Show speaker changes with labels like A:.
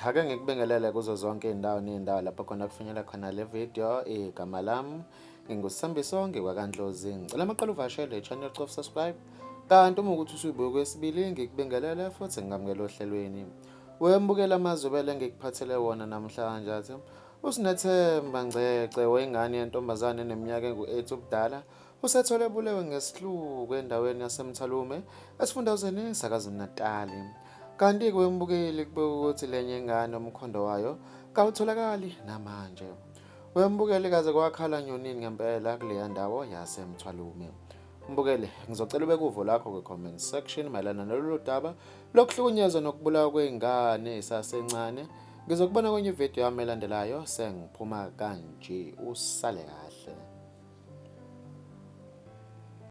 A: ake ngikubingelele kuzo zonke iy'ndawo ney'ndawo lapho khona kufinyela khona le video. Igama lami ngingusithembiso ngikwaKaNdlozi. Ngicela amaqala uvashele i-channel cof subscribe. Kanti uma ukuthi usuyibuka kwesibili ngikubingelele futhi ngingamukela ohlelweni. Wembukela amazwibele ngikuphathele wona namhlanje athi uSinethemba Ngcece wengane yentombazane eneminyaka engu-8 ubudala usethole ebulewe ngesihluku endaweni yaseMTHWALUME esifundazweni saKwaZulu-Natali. Kanti-ke wembukeli kubeka ukuthi lenye ingane umkhondo wayo kawutholakali namanje. Wembukeli kaze kwakhala nyonini ngempela kuleya ndawo yaseMTHWALUME. Mbukeli, ngizocela ubeke uvo lakho kwi-comment section mayelana nalolu daba lokuhlukunyezwa nokubulawa kwengane isasencane. Ngizokubona kwenye ividiyo yami elandelayo. Sengiphuma kanje, usale kahle.